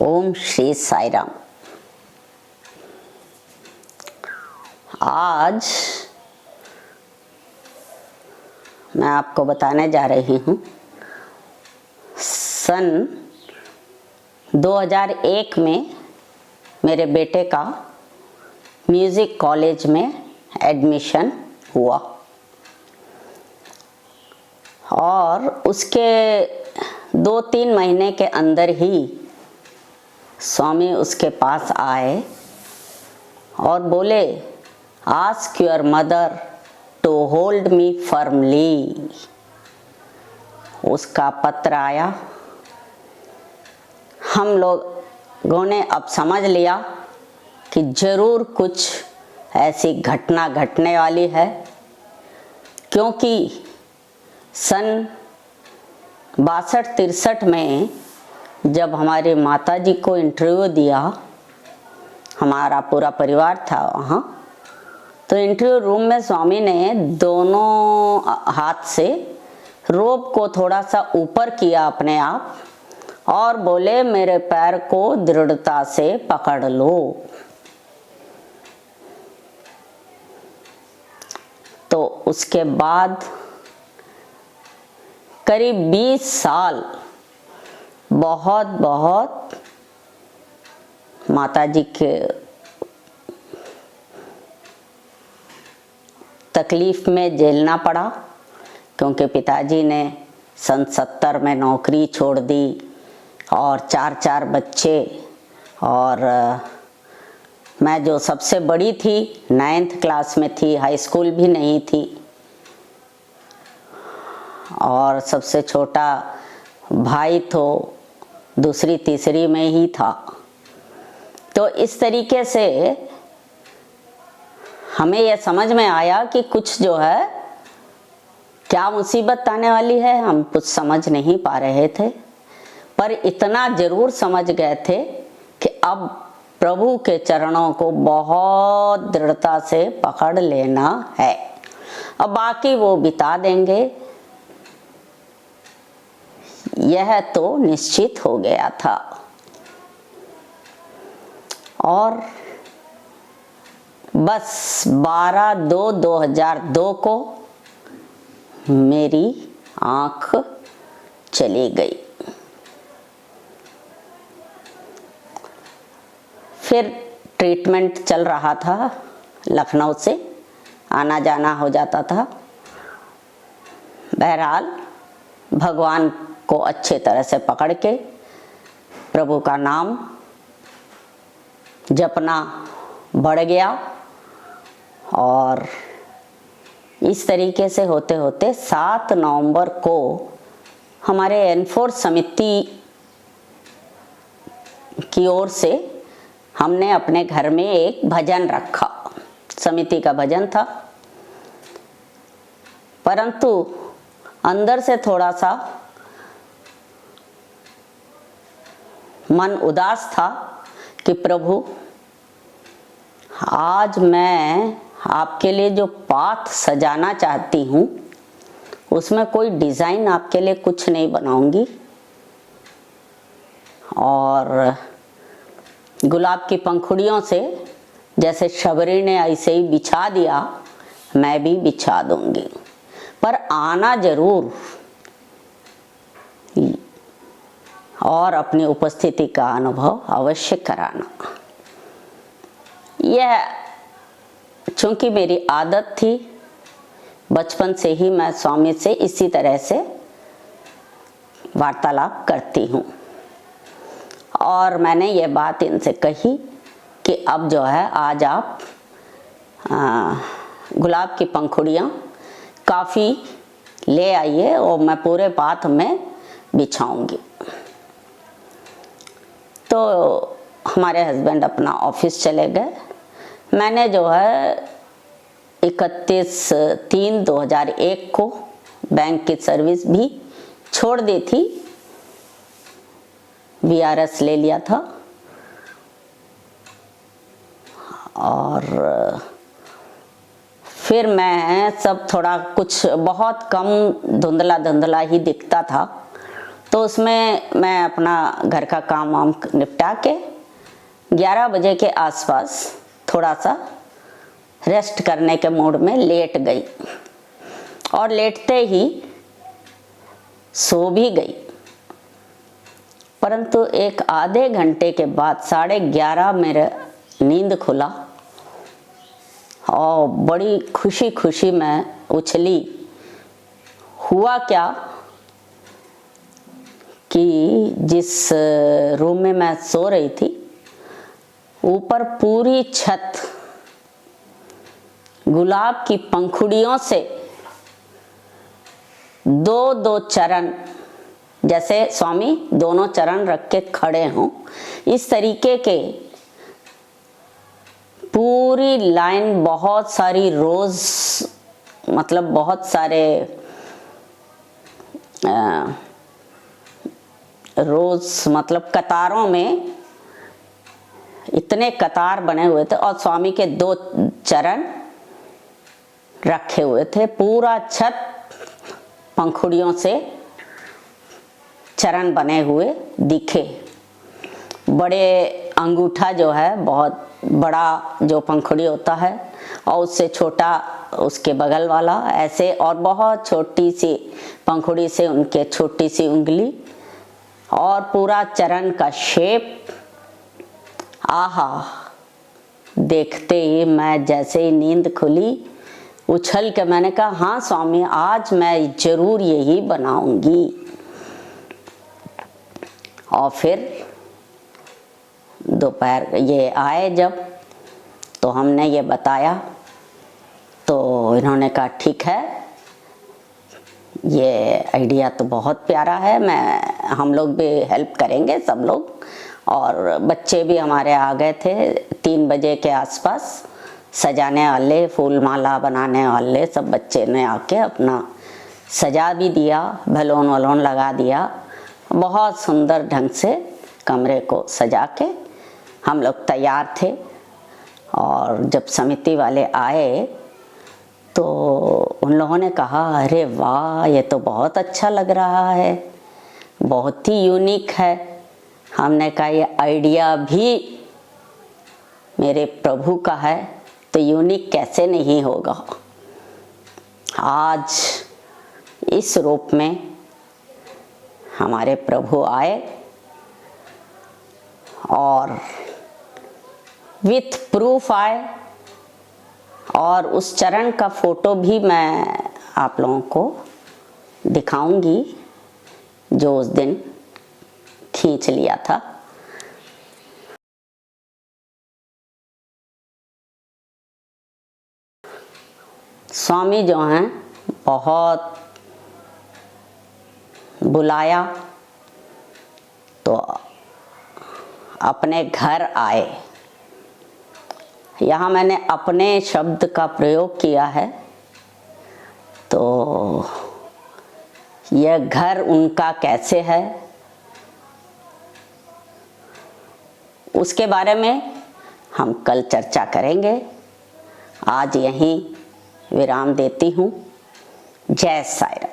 ओम श्री साई राम। आज मैं आपको बताने जा रही हूँ सन 2001 में मेरे बेटे का म्यूज़िक कॉलेज में एडमिशन हुआ और उसके 2-3 महीने के अंदर ही स्वामी उसके पास आए और बोले, ask your mother to hold me firmly. उसका पत्र आया। हम लोगों ने अब समझ लिया कि जरूर कुछ ऐसी घटना घटने वाली है, क्योंकि सन 62-63 में जब हमारी माताजी को इंटरव्यू दिया, हमारा पूरा परिवार था वहाँ, तो इंटरव्यू रूम में स्वामी ने दोनों हाथ से रोब को थोड़ा सा ऊपर किया अपने आप और बोले, मेरे पैर को दृढ़ता से पकड़ लो। तो उसके बाद करीब 20 साल बहुत माताजी के तकलीफ में झेलना पड़ा, क्योंकि पिताजी ने सन 70 में नौकरी छोड़ दी और 4 बच्चे, और मैं जो सबसे बड़ी थी 9th क्लास में थी, हाई स्कूल भी नहीं थी, और सबसे छोटा भाई तो दूसरी तीसरी में ही था। तो इस तरीके से हमें यह समझ में आया कि कुछ जो है, क्या मुसीबत आने वाली है, हम कुछ समझ नहीं पा रहे थे, पर इतना जरूर समझ गए थे कि अब प्रभु के चरणों को बहुत दृढ़ता से पकड़ लेना है, अब बाकी वो बिता देंगे। यह तो निश्चित हो गया था। और बस 12/2/2002 को मेरी आंख चली गई। फिर ट्रीटमेंट चल रहा था, लखनऊ से आना जाना हो जाता था। बहरहाल भगवान को अच्छे तरह से पकड़ के प्रभु का नाम जपना बढ़ गया, और इस तरीके से होते होते 7 नवंबर को हमारे N4 समिति की ओर से हमने अपने घर में एक भजन रखा। समिति का भजन था, परंतु अंदर से थोड़ा सा मन उदास था कि प्रभु, आज मैं आपके लिए जो पाथ सजाना चाहती हूँ, उसमें कोई डिज़ाइन आपके लिए कुछ नहीं बनाऊंगी, और गुलाब की पंखुड़ियों से जैसे शबरी ने ऐसे ही बिछा दिया, मैं भी बिछा दूंगी, पर आना जरूर और अपनी उपस्थिति का अनुभव अवश्य कराना। यह चूंकि मेरी आदत थी, बचपन से ही मैं स्वामी से इसी तरह से वार्तालाप करती हूँ, और मैंने ये बात इनसे कही कि अब जो है, आज आप गुलाब की पंखुड़ियाँ काफ़ी ले आइए और मैं पूरे पाथ में बिछाऊंगी। तो हमारे हस्बैंड अपना ऑफिस चले गए। मैंने जो है 31/3/2001 को बैंक की सर्विस भी छोड़ दी थी, VRS ले लिया था, और फिर मैं सब थोड़ा कुछ बहुत कम धुंधला धुंधला ही दिखता था, तो उसमें मैं अपना घर का काम वाम निपटा के 11 बजे के आसपास थोड़ा सा रेस्ट करने के मूड में लेट गई और लेटते ही सो भी गई। परंतु एक आधे घंटे के बाद 11:30 मेरे नींद खुला और बड़ी खुशी खुशी मैं उछली। हुआ क्या कि जिस रूम में मैं सो रही थी ऊपर पूरी छत गुलाब की पंखुड़ियों से दो दो चरण, जैसे स्वामी दोनों चरण रख के खड़े हों, इस तरीके के पूरी लाइन, बहुत सारी रोज, मतलब बहुत सारे रोज मतलब कतारों में इतने कतार बने हुए थे और स्वामी के 2 चरण रखे हुए थे। पूरा छत पंखुड़ियों से चरण बने हुए दिखे। बड़े अंगूठा जो है, बहुत बड़ा जो पंखुड़ी होता है, और उससे छोटा उसके बगल वाला, ऐसे, और बहुत छोटी सी पंखुड़ी से उनके छोटी सी उंगली, और पूरा चरण का शेप। आहा, देखते ही मैं जैसे ही नींद खुली उछल के मैंने कहा, हाँ स्वामी आज मैं जरूर यही बनाऊंगी। और फिर दोपहर ये आए जब, तो हमने ये बताया तो इन्होंने कहा ठीक है, ये आइडिया तो बहुत प्यारा है, हम लोग भी हेल्प करेंगे सब लोग। और बच्चे भी हमारे आ गए थे 3 बजे के आसपास, सजाने वाले, फूल माला बनाने वाले सब बच्चे ने आके अपना सजा भी दिया, बैलून वलून लगा दिया। बहुत सुंदर ढंग से कमरे को सजा के हम लोग तैयार थे। और जब समिति वाले आए तो उन लोगों ने कहा, अरे वाह ये तो बहुत अच्छा लग रहा है, बहुत ही यूनिक है। हमने कहा ये आइडिया भी मेरे प्रभु का है तो यूनिक कैसे नहीं होगा। आज इस रूप में हमारे प्रभु आए और विथ प्रूफ आए, और उस चरण का फोटो भी मैं आप लोगों को दिखाऊंगी जो उस दिन खींच लिया था। स्वामी जो हैं बहुत बुलाया तो अपने घर आए। यहाँ मैंने अपने शब्द का प्रयोग किया है, तो यह घर उनका कैसे है उसके बारे में हम कल चर्चा करेंगे। आज यहीं विराम देती हूँ। जय साई राम।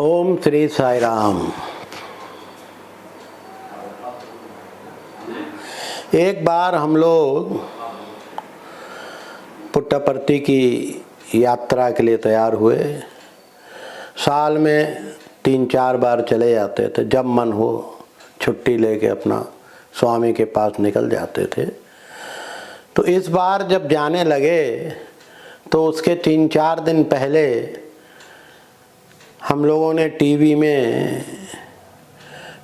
ओम श्री साई राम। एक बार हम लोग पुट्टपर्ती की यात्रा के लिए तैयार हुए। साल में 3-4 बार चले जाते थे, जब मन हो छुट्टी लेके अपना स्वामी के पास निकल जाते थे। तो इस बार जब जाने लगे तो उसके 3-4 दिन पहले हम लोगों ने टीवी में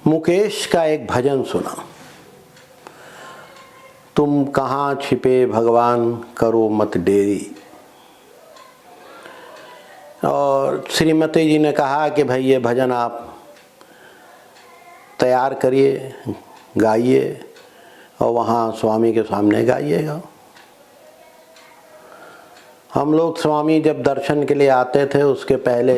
मुकेश का एक भजन सुना, तुम कहाँ छिपे भगवान करो मत देरी। और श्रीमती जी ने कहा कि भाई ये भजन आप तैयार करिए, गाइए और वहाँ स्वामी के सामने गाइएगा। हम लोग स्वामी जब दर्शन के लिए आते थे उसके पहले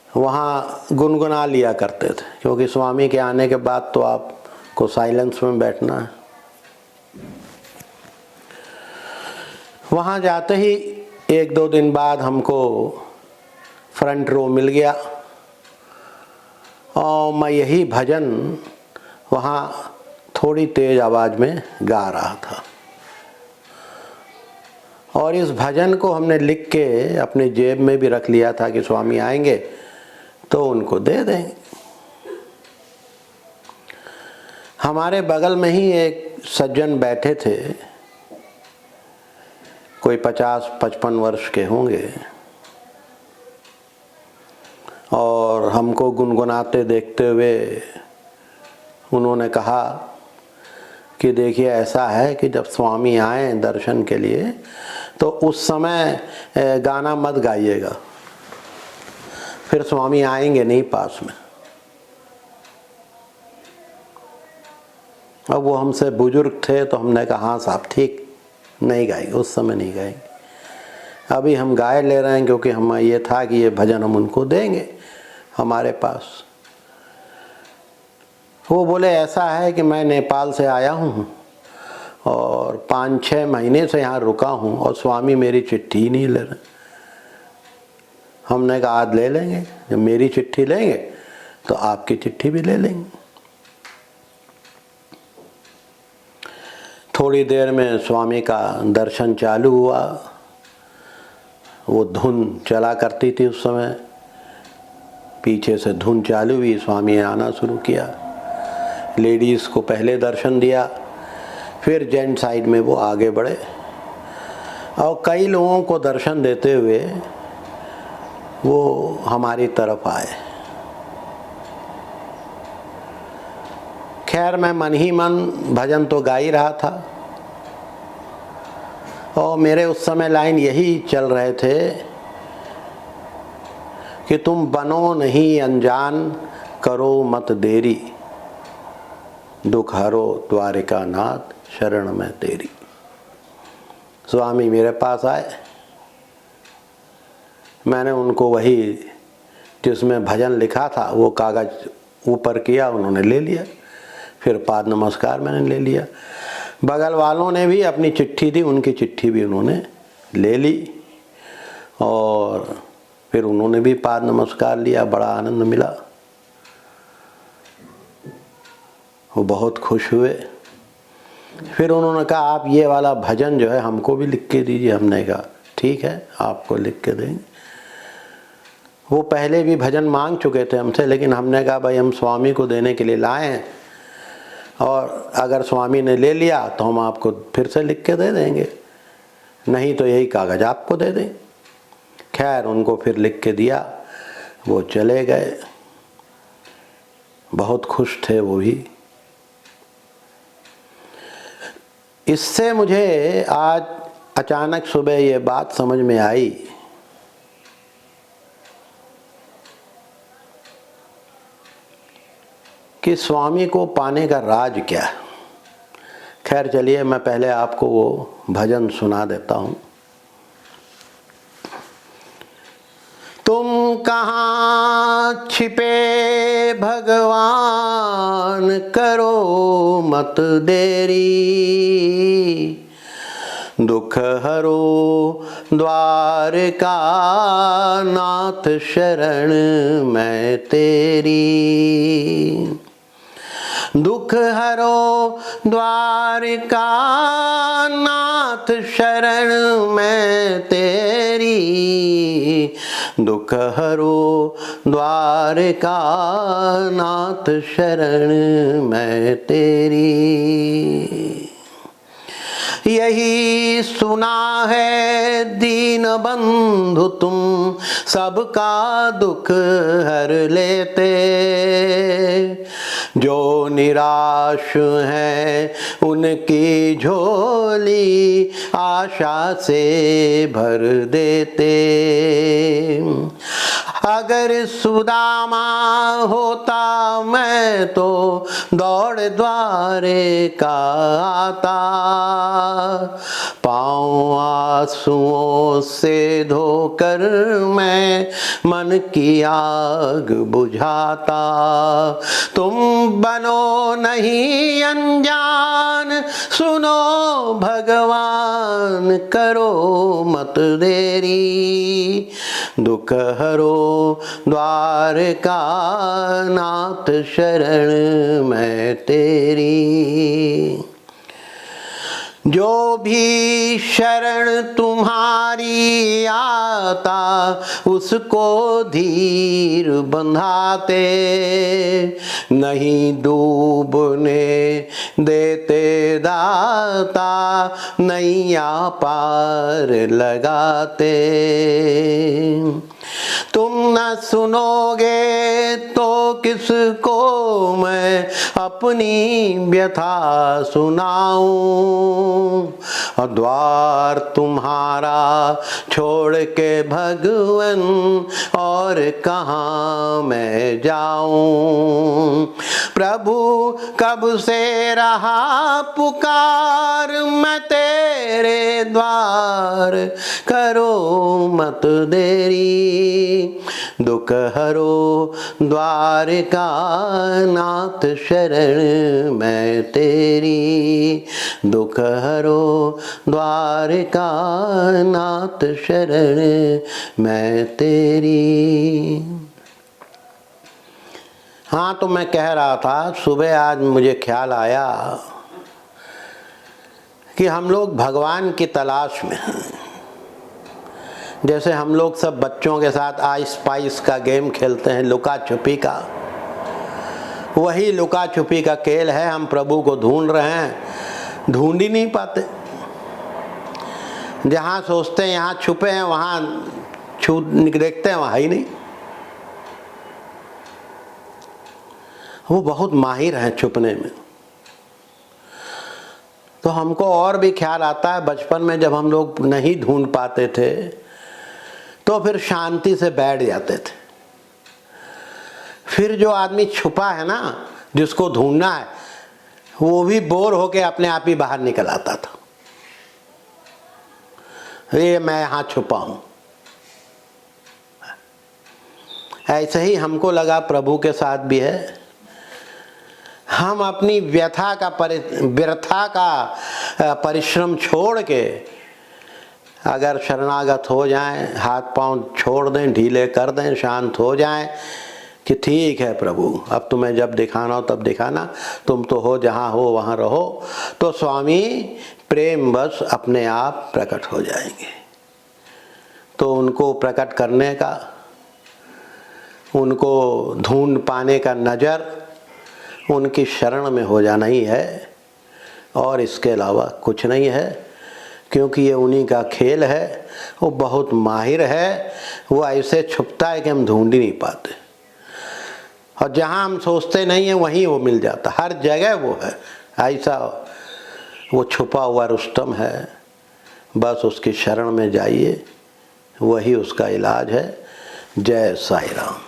वहाँ गुनगुना लिया करते थे, क्योंकि स्वामी के आने के बाद तो आपको साइलेंस में बैठना है। वहाँ जाते ही 1-2 दिन बाद हमको फ्रंट रो मिल गया और मैं यही भजन वहाँ थोड़ी तेज आवाज़ में गा रहा था। और इस भजन को हमने लिख के अपने जेब में भी रख लिया था कि स्वामी आएंगे तो उनको दे देंगे। हमारे बगल में ही एक सज्जन बैठे थे, कोई 50-55 वर्ष के होंगे, और हमको गुनगुनाते देखते हुए उन्होंने कहा कि देखिए ऐसा है कि जब स्वामी आए दर्शन के लिए तो उस समय गाना मत गाइएगा, फिर स्वामी आएंगे नहीं पास में। अब वो हमसे बुजुर्ग थे तो हमने कहा हाँ साहब ठीक, नहीं गाएंगे, उस समय नहीं गाएंगे। अभी हम गाए ले रहे हैं क्योंकि हम ये था कि ये भजन हम उनको देंगे हमारे पास। वो बोले ऐसा है कि मैं नेपाल से आया हूँ और 5-6 महीने से यहाँ रुका हूँ और स्वामी मेरी चिट्ठी ही नहीं ले रहे। हमने कहा आज ले लेंगे, जब मेरी चिट्ठी लेंगे तो आपकी चिट्ठी भी ले लेंगे। थोड़ी देर में स्वामी का दर्शन चालू हुआ। वो धुन चला करती थी उस समय, पीछे से धुन चालू हुई, स्वामी ने आना शुरू किया। लेडीज़ को पहले दर्शन दिया, फिर जेंट साइड में वो आगे बढ़े और कई लोगों को दर्शन देते हुए वो हमारी तरफ आए। खैर मैं मन ही मन भजन तो गा ही रहा था और मेरे उस समय लाइन यही चल रहे थे कि तुम बनो नहीं अनजान, करो मत देरी, दुख हरो द्वारिका नाथ, शरण में तेरी। स्वामी मेरे पास आए, मैंने उनको वही जिसमें भजन लिखा था वो कागज ऊपर किया, उन्होंने ले लिया। फिर पाद नमस्कार मैंने ले लिया। बगल वालों ने भी अपनी चिट्ठी दी, उनकी चिट्ठी भी उन्होंने ले ली और फिर उन्होंने भी पाद नमस्कार लिया। बड़ा आनंद मिला, वो बहुत खुश हुए। फिर उन्होंने कहा आप ये वाला भजन जो है हमको भी लिख के दीजिए। हमने कहा ठीक है आपको लिख के देंगे। वो पहले भी भजन मांग चुके थे हमसे, लेकिन हमने कहा भाई हम स्वामी को देने के लिए लाए हैं और अगर स्वामी ने ले लिया तो हम आपको फिर से लिख के दे देंगे, नहीं तो यही कागज आपको दे दें। खैर उनको फिर लिख के दिया, वो चले गए। बहुत खुश थे वो भी। इससे मुझे आज अचानक सुबह ये बात समझ में आई कि स्वामी को पाने का राज क्या है। खैर चलिए मैं पहले आपको वो भजन सुना देता हूँ। तुम कहाँ छिपे भगवान, करो मत देरी, दुख हरो द्वारका नाथ, शरण मैं तेरी। दुख हरो द्वारका नाथ, शरण मैं तेरी। दुख हरो द्वारका नाथ, शरण मैं तेरी। यही सुना है दीन बंधु तुम, सबका दुख हर लेते। जो निराश हैं उनकी झोली आशा से भर देते। अगर सुदामा होता मैं तो दौड़ द्वारे का आता। पाँव आंसुओं से धोकर मैं मन की आग बुझाता। तुम बनो नहीं अनजान, सुनो भगवान, करो मत देरी। दुख हरो द्वारका नाथ शरण मैं तेरी। जो भी शरण तुम्हारी आता उसको धीर बंधाते, नहीं डूबने देते दाता नैया पार लगाते। तुम न सुनोगे तो किसको मैं अपनी व्यथा सुनाऊं, और द्वार तुम्हारा छोड़ के भगवन और कहाँ मैं जाऊं। प्रभु कब से रहा पुकार मैं तेरे द्वार, करो मत देरी। दुख हरो द्वारका नाथ शरण मैं तेरी। दुख हरो द्वारका नाथ शरण मैं तेरी। हाँ, तो मैं कह रहा था सुबह आज मुझे ख्याल आया कि हम लोग भगवान की तलाश में हैं। जैसे हम लोग सब बच्चों के साथ आइस पाइस का गेम खेलते हैं, लुका छुपी का, वही लुका छुपी का खेल है। हम प्रभु को ढूंढ रहे हैं, ढूंढ ही नहीं पाते। जहाँ सोचते हैं यहाँ छुपे हैं, वहाँ देखते हैं वहाँ ही नहीं। वो बहुत माहिर हैं छुपने में। तो हमको और भी ख्याल आता है, बचपन में जब हम लोग नहीं ढूंढ पाते थे तो फिर शांति से बैठ जाते थे। फिर जो आदमी छुपा है ना, जिसको ढूंढना है, वो भी बोर होके अपने आप ही बाहर निकल आता था। ये मैं यहाँ छुपा हूं। ऐसे ही हमको लगा प्रभु के साथ भी है। हम अपनी व्यथा का परिश्रम छोड़ के अगर शरणागत हो जाएं, हाथ पांव छोड़ दें, ढीले कर दें, शांत हो जाएं कि ठीक है प्रभु, अब तुम्हें जब दिखाना हो तब दिखाना, तुम तो हो जहाँ हो वहाँ रहो, तो स्वामी प्रेम बस अपने आप प्रकट हो जाएंगे। तो उनको प्रकट करने का, उनको ढूंढ पाने का नज़र उनकी शरण में हो जाना ही है, और इसके अलावा कुछ नहीं है। क्योंकि ये उन्हीं का खेल है, वो बहुत माहिर है। वो ऐसे छुपता है कि हम ढूंढ ही नहीं पाते, और जहाँ हम सोचते नहीं हैं वहीं वो मिल जाता। हर जगह वो है। ऐसा वो छुपा हुआ रुस्तम है। बस उसकी शरण में जाइए, वही उसका इलाज है। जय साईं राम।